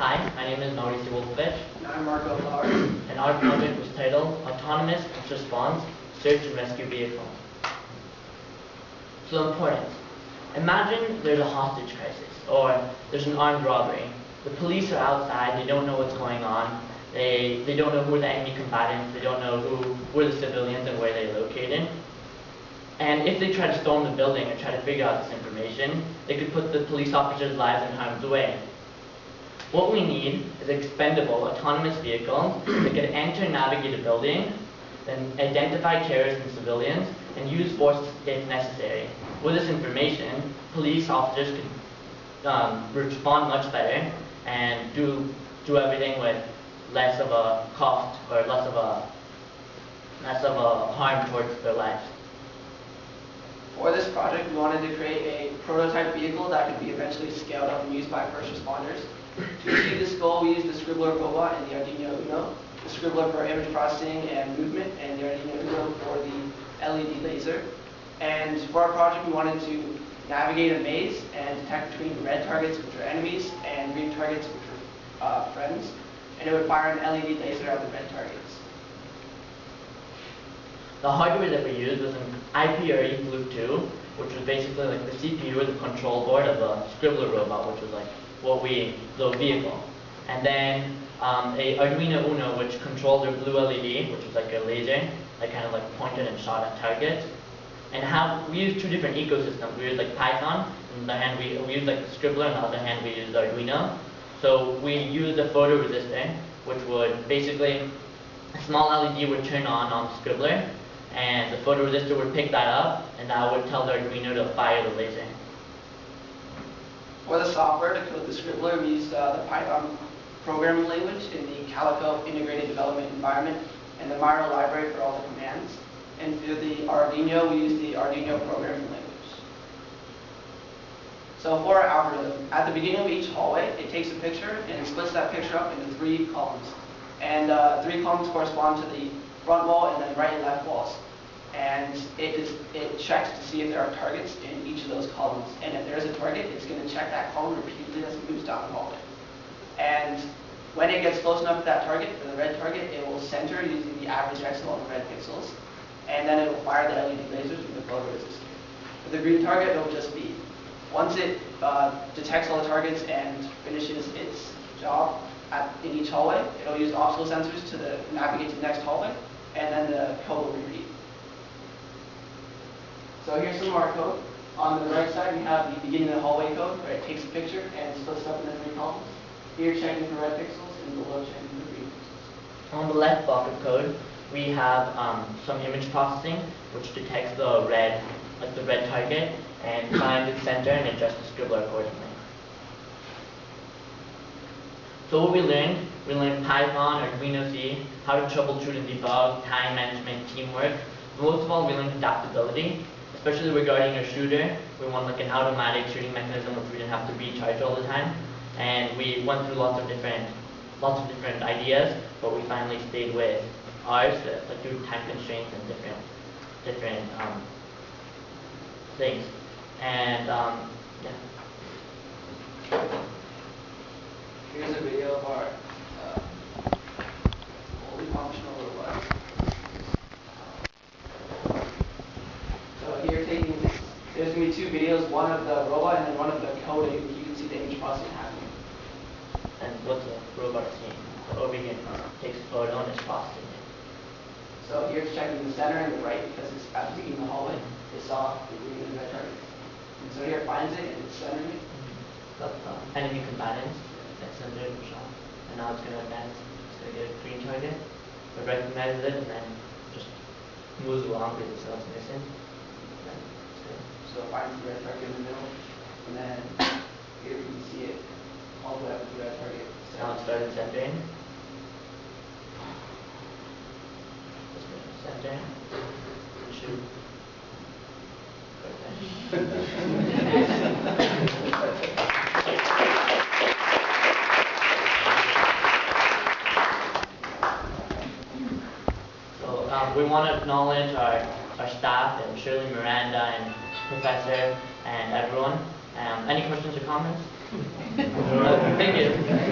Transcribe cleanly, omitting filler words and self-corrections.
Hi, my name is Mauri. And I'm Marco Lahr. And our project was titled Autonomous Response Search and Rescue Vehicle. So importance. Imagine there's a hostage crisis or there's an armed robbery. The police are outside, they don't know what's going on, they don't know who are the enemy combatants, they don't know who are the civilians and where they're located. And if they try to storm the building or try to figure out this information, they could put the police officers' lives in harm's way. What we need is an expendable, autonomous vehicle that can enter and navigate a building, then identify terrorists and civilians, and use force if necessary. With this information, police officers could respond much better and do everything with less of a cost or less of a harm towards their lives. For this project, we wanted to create a prototype vehicle that could be eventually scaled up and used by first responders. To achieve this goal, we used the Scribbler robot and the Arduino Uno. The Scribbler for image processing and movement, and the Arduino Uno for the LED laser. And for our project, we wanted to navigate a maze and detect between red targets, which are enemies, and green targets, which are friends. And it would fire an LED laser at the red targets. The hardware that we used was an IPRE Blue 2, which was basically like the CPU or the control board of the Scribbler robot, which was like the vehicle. And then a Arduino Uno, which controlled a blue LED, which was like a laser that kind of like pointed and shot at targets. And we used two different ecosystems. We used like Python, on the hand we used like the Scribbler, on the other hand we used Arduino. So we used a photoresistor, which would basically, a small LED would turn on the Scribbler, and the photoresistor would pick that up, and that would tell the Arduino to fire the laser. For the software to code the Scribbler, we used the Python programming language in the Calico integrated development environment, and the Mauri library for all the commands. And for the Arduino, we used the Arduino programming language. So for our algorithm, at the beginning of each hallway, it takes a picture and it splits that picture up into 3 columns. And 3 columns correspond to the front wall and then right and left walls. And it checks to see if there are targets in each of those columns. And if there is a target, it's going to check that column repeatedly as it moves down the hallway. And when it gets close enough to that target, for the red target, it will center using the average XL on the red pixels. And then it will fire the LED lasers with the photoresistor. For the green target, it will just be, once it detects all the targets and finishes its job in each hallway, it will use optical sensors to navigate to the next hallway, and then the code will repeat. So here's some of our code. On the right side, we have the beginning of the hallway code, where it takes a picture and splits it up into 3 columns. Here, checking for red pixels, and below, checking for green pixels. On the left block of code, we have some image processing, which detects the red target, and finds its center and adjusts the Scribbler accordingly. So what we learned Python, Arduino C, how to troubleshoot and debug, time management, teamwork. Most of all, we learned adaptability, especially regarding our shooter. We want like an automatic shooting mechanism which we didn't have to recharge all the time. And we went through lots of different ideas, but we finally stayed with ours, like due to time constraints and different things. And yeah. Here's a video of our fully functional robot. So here there's going to be 2 videos, one of the robot and then one of the code, and you can see the image processing happening. And what's the robot seeing? The OBGN takes a photo and it's processing it. So here it's checking the center and the right because it's at the beginning of the hallway. It saw the green and red target. And so here it finds it and it's centering it. Got enemy combatants. That's centered and shot. And now it's going to advance. It's going to get a green target. It recognizes it and then just moves along because it saw it's missing. So it finds the red target in the middle. And then here you can see it all the way up to the red target. So now it started centering. Center. Shoot. So we want to acknowledge our staff and Shirley, Miranda, and Professor, and everyone. Any questions or comments? Thank you.